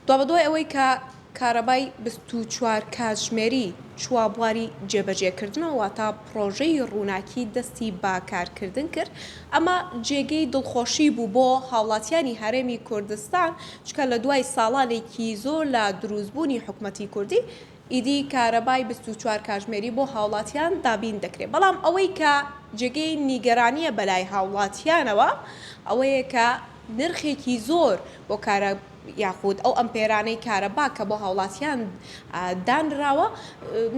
دوابەدوای ئەوەی کە کارەبای 24 کاتژمێری چوابواری جێبەجێکردنەوە تا پرۆژەی ڕووناکی دەستی باکارکردن کرد ئەمە جێگەی دڵخۆشی بوو بۆ هاوڵاتیانی هەرێمی کوردستان چکە لە دوای ساڵانێکی زۆر لە دروستبوونی حکوومەتی کوردی ئیدی کارەبای 24 کاتژمێری بۆ هاوڵاتیان دابین دەکرێت بەڵام ئەوەی کە جێگەی نیگەرانیە بەلای هاوڵاتیانەوە ئەوەیە کە نرخێکی زۆر بۆ کارە یاخود ئەو ئەمپێرانەی کارەبا کە بۆ هاوڵاتیان دانراوە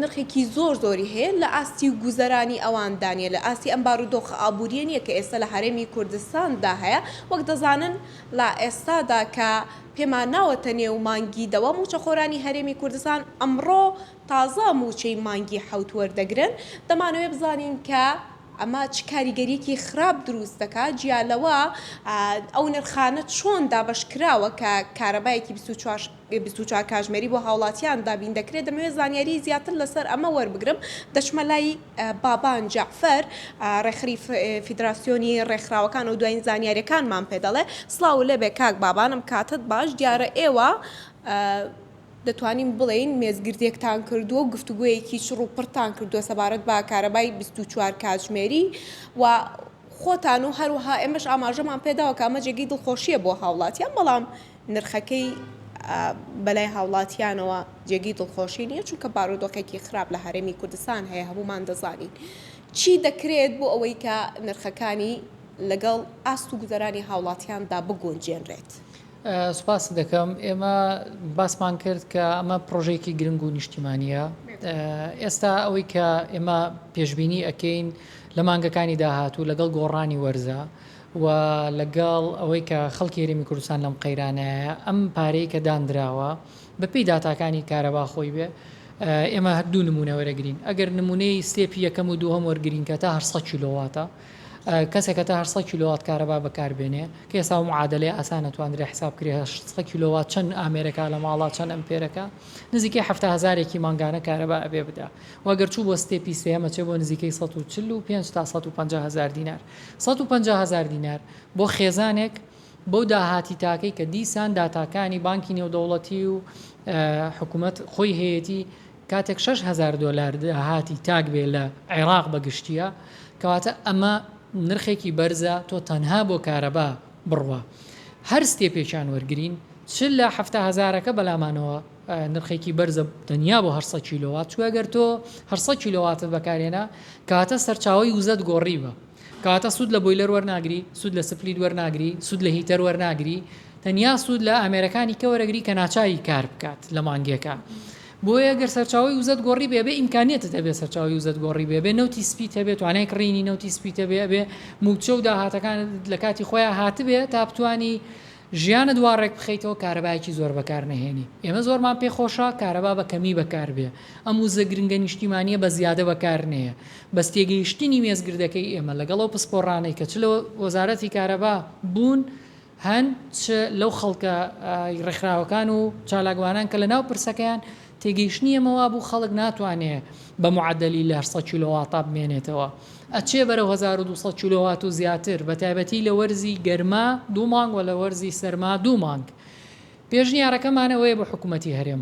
نرخێکی زۆر زۆری هەیە لە ئاستی گوزەرانی ئەوان دانیە لە ئاستی ئەم بارودۆخە ئابووریە نیە کە ئێستا لە هەرێمی کوردستاندا هەیە وەک دەزانن لە ئێستادا کە پێمان ناوەتە نێو مانگی دەوام موچە خۆرانی هەرێمی کوردستان ئەمڕۆ تازە موچەی مانگی حەوت وەردەگرن دەمانەوێت بزانین کە ئەمە چ کاریگەریەکی خراپ دروست دەکات جیالەوە ئەو نرخانە چۆن دابەشکراوە کە کارەبایەکی 24 کاتژمێری بۆ هاوڵاتیان دابین دەکرێت دەمەوێت زانیاری زیاتر لەسەر ئەمە وەربگرم دەچمە لای بابان جەعفەر ڕێکخەری فیدراسیۆنی ڕێکخراوەکان و دوایین زانیاریەکانمان پێ دەڵێ سڵاو لەبێ کاک بابانم کاتت باش دیارە ئێوە دەتوانین بڵێین مێزگردێکتان کردووە و گفتوگویەکی شڕ و پڕتان کردووە سەبارەت بە کارەبای 24 کاتژمێری و خۆتان و هەروەها ئێمەش ئاماژەمان پێداوە کە ئەمە جێگەی دڵخۆشیە بۆ هاوڵاتیان بەڵام نرخەکەی بەلای هاوڵاتیانەوە جێگەی دڵخۆشی نییە چونکە بارودۆخێکی خراپ لە هەرێمی کوردستان هەیە هەمومان دەزانین چی دەکرێت بۆ ئەوەی کە نرخەکانی لەگەڵ ئاست و گوزەرانی هاوڵاتیاندا بگۆنجێنرێت. سوپاس دەکەم ئێمە باسمان کرد کە ئەمە پرۆژێکی گرنگ و نیشتیمانیە ئێستا ئەوەی کە ئێمە پێشبینی ئەەکەین لە مانگەکانی داهاتوو لەگەڵ گۆڕانی وەرزە و لەگەڵ ئەوەی کە خەڵکی هەرێمی کوردستان لەم قەیرانەیە ئەم پارەی کە دانراوە بەپێی داتاکانی کارەبا خۆی بێ ئێمە دوو نمونە وەرەگرین ئەگەر نمونەی ستێپی یەکەم و دووهەم وەرگرین کە تا 800 کیلۆواتە کەسێکە تا 800 کیلۆوات کارەبا بەکاربێنێ کە ئێستا معادلەی ئاسانە توانرێ حساب کرێ 800 کیلۆوات چەند ئامێرەکە لە ماڵات چەند ئەمپێرەکە نزیکەی 700,000 مانگانە کارەبا ئەبێ بدا وەگەر چوو بۆ ستێپی سێمە چێ بۆ نزیکەی 145 تا 150,000 دینار 150,000 دینار بۆ خێزانێک بەو داهاتی تاکەی کە دیسان داتاکانی بانکی نێودەوڵەتی و حکوومەت خۆی هەیەتی کاتێک 6,000 دلار داهاتی تاک بێ لە عێراق بەگشتیە کەواتە ئەمە نرخێکی بەرزە تۆ تەنها بۆ کارەبا بڕوە هەر ستێپێکیان وەرگرین چ لە 7,000ەکە بەلامانەوە نرخێکی بەرزە دنیا بۆ 800 کیلۆوات چوەگەر تۆ 800 کیلۆواتت بەکارێنە کاتە سەرچاوی وزەت گۆڕی بە کاتە سوود لە بۆیلەر وەرناگری سوود لە سپلید وەرناگری سوود لە هیتەر وەرناگری تەنیا سوود لە ئامێرەکانی کە وەرەگری کە ناچاری کار بکات لە مانگێکە بۆیە گەر سەرچاوی وزەت گۆڕی بێ بێ ئیمکانێتت هەبێ سەرچاوی وزەت گۆڕی بێ بێ نەوتی سپیت هەبێت توانای کڕینی نەوتی سپیتە بێ بێ موچە و داهاتەکان لە کاتی خۆیان هاتبێ تا بتوانی ژیانە دووارڕێک بخەیتەوە کارەبایکی زۆر بەکار نەهێنی ئێمە زۆرمان پێخۆشە کارەبا بە کەمی بەکار بێ ئەم وزە گرنگە نیشتیمانیە بە زیادە بەکار نەیە بەس تێگەیشتنی مێزگردەکەی ئێمە لەگەڵەوە پسپۆڕانەی کە چ لە وەزارەتی کارەبا بوون هەن لەو خەڵکە ڕێکخراوەکان و چالاکوانان کە لە ناو پرسەکەیان تێگەیشتنی ئەمەوە بوو خەڵک ناتوانێت بە معدەلی لە 800 کیلۆواتە بمێنێتەوە ئەچێ بەرە 1200 کیلۆوات و زیاتر بە تایبەتی لە وەرزی گەرما دوو مانگ و لە وەرزی سەرما دوو مانگ پێشنیارەکەمانەوەیە بە حکوومەتی هەرێم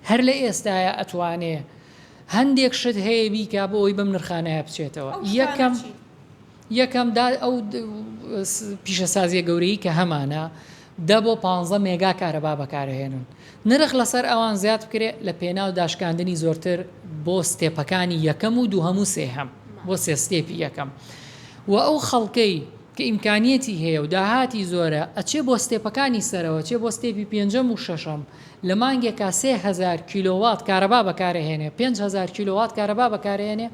هەر لە ئێستاە ئەتوانێ هەندێک شت هەیە بیکا بۆ ئەوی بەم نرخانەیە بچێتەوە یەکەم دا ئەو پیشەسازیە گەورەی کە هەمانە 10 بۆ 15 مێگا کارەبا بەکارهێنن نرخ لەسەر ئەوان زیاد بکرێت لە پێناو داشکاندنی زۆرتر بۆ ستێپەکانی یەکەم و دووهەم و سێهەم بۆ سێ ستێپی یەکەم و ئەو خەڵکەی کە ئیمکانیەتی هەیە و داهاتی زۆرە ئەچێ بۆ ستێپەکانی سەرەوە چێ بۆ ستێپی پێنجەم و شەشەم لە مانگێکا 3,000 کیلۆوات کارەبا بەکارهێنێ 5,000 کیلۆوات کارەبا بەکارهێنێ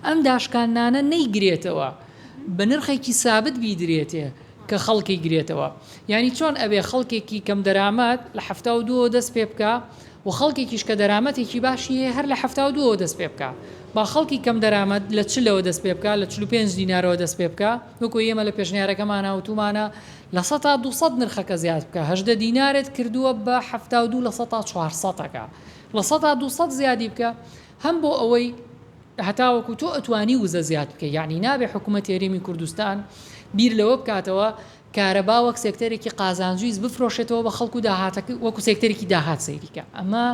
ئەم داشکاندانە نەیگرێتەوە بە نرخێکی سابت بیدرێتێ کە خەڵکی گرێتەوە ینی چۆن ئەبێ خەڵکێکی کەم دەرامەت لە 72 دەست پێ بکە و خەڵکێکیش کە دەرامەتێکی باشی هەیە هەر لە 72 دەست پێ بکە با خەڵکی کەم دەرامەت لە چلەوە دەست پێ بکە لە 45 دینارەوە دەست پێ بکە وەکو ئێمە لە پێشنیارەکەمانە وتومانە لە 100 تا 200 نرخەکە زیاد بکە 18 دینارێت کردووە بە 72 لە 100 تا 400ەکە لە 100 تا 200 زیادی بکە هەم بۆ ئەوەی هەتاوەکو تۆ ئەتوانی وزە زیاد بکە یعنی نابێ حکوومەت هەرێمی کوردستان بیر لەوە بکاتەوە کارەبا وەک سێکتەرێکی قازانجویز بفرۆشێتەوە بە خەڵکو داهاتەکە وەکو سێکتەرێکی داهات سەیریکە ئەمە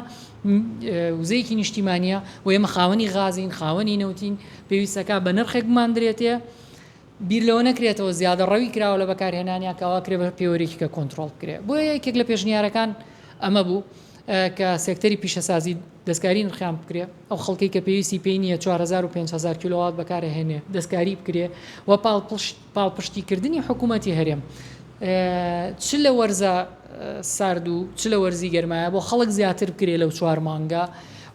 وزەیەکی نیشتیمانیە و ئێمە خاوەنی غازین خاوەنی نەوتین پێویستەکە بە نرخێک بماندرێتێ بیر لەوە نەکرێتەوە زیادە ڕەوی کراوە لە بەکارهێنانیا کەوا کرێ بە پێوەرێکی کە کۆنتترۆل بکرێت بۆ یەکێک لە پێشنیارەکان ئەمە بوو کە سێکتەری پیشەسازی دەستکاری نرخیان بکرێ ئەو خەڵکی کە پێویستی پێی نییە 4,000 و 5,000 کیلووات بەکارهێنێ دەستکاری بکرێ و پاڵپشتیکردنی حکوومەتی هەرێم چ لە وەرزە سارد و چ لە وەرزی گەرمایە بۆ خەڵک زیاتر بکرێ لەو 4 مانگە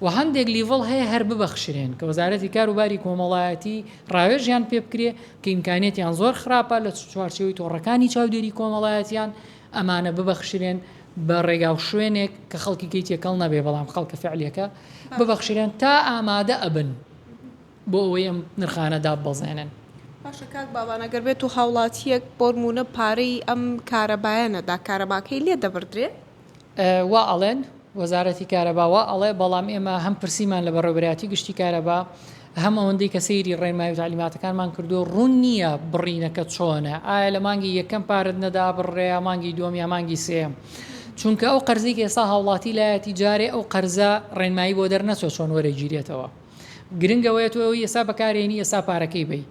و هەندێک لیڤڵ هەیە هەر ببەخشرێن کە وەزارەتی کاروباری کۆمەڵایەتی ڕاوێژیان پێ بکرێ کە ئیمکانێتیان زۆر خراپە لە چوارچێوەی تۆڕەکانی چاودێری کۆمەڵایەتیان ئەمانە ببەخشرێن بە ڕێگا و شوێنێک کە خەڵکی کەیتێکەڵ نەبێ بەڵام خەڵکە فعلیەکە ببەخشرێن تا ئامادە ئەبن بۆ ئەوەی ئەم نرخانەدا بەڵزێنن. باشە کاک باڵانەگەر بێت و هاوڵاتیەک بۆرمونە پارەی ئەم کارەبایەنەدا کارەباکەی لێ دەبردرێ وا ئەڵێن وەزارەتی کارەباوە ئەڵێ بەڵام ئێمە هەم پرسیمان لە بەڕێوەبەرەتی گشتی کارەبا هەم ئەوەندەی کە سەیری ڕێنمایی و تعلیماتەکانمان کردو ڕوون نییە بڕینەکە چۆنە ئایا لە مانگی یەکەم پارت نەدا بڕێ مانگی دووەم یا مانگی سێم چونکە ئەو قەرزی کە ئێستا هاوڵاتی لایەتی جارێ ئەو قەرزە ڕێنمایی بۆ دەرنەچۆ چۆن وەرەگیرێتەوە گرنگەوەیەتەوە ئێستا بەکارێنی ئێستا پارەکەی بی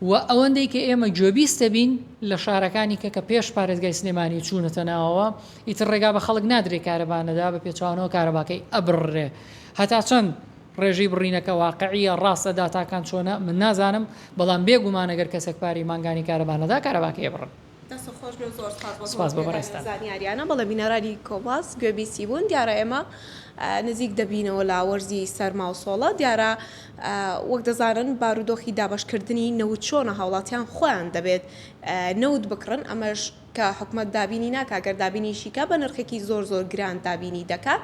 و ئەوەندەی کە ئێمە گوێبیستە بین لە شارەکانی کە پێش پارێزگای سلێمانی چوونەتە ناوەوە ئیتر ڕێگا بە خەڵک نادرێ کارەبانەدا بە پێچوانەوە کارەباکەی ئەبڕێ هەتا چەند ڕێژەی بڕینەکە واقعیە ڕاستە داتاکان چۆنە من نازانم بەڵام بێگومانەگەر کەسێک پاری مانگانی کارەبانەدا کارەباکەی بڕن. خۆش زۆر زانیاریانە بەڵە بینەرانی کۆباس گوێبیسی بوون دیارە ئێمە نزیک دەبینەوە لاوەرزی سەرما و سۆڵە دیارە وەک دەزانن بارودۆخی دابشکردنی نەوت چۆنە هاوڵاتیان خۆیان دەبێت نەوت بکڕن ئەمەش کە حکومت دابینی ناکاگەر دابینیشیکە بە نرخێکی زۆر گران دابینی دەکات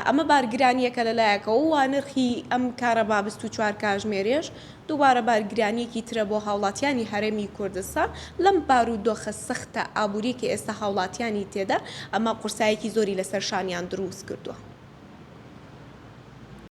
ئەمە بارگرانیەکە لەلایەکەوە و نرخی ئەم کارەبا 24 کاتژمێرێش دووبارە بارگرانیەکی ترە بۆ هاوڵاتیانی هەرێمی کوردستان لەم بارودۆخە سەختە ئابووری کە ئێستا هاوڵاتیانی تێدا ئەمە قورسایەکی زۆری لەسەر شانیان دروست کردووە.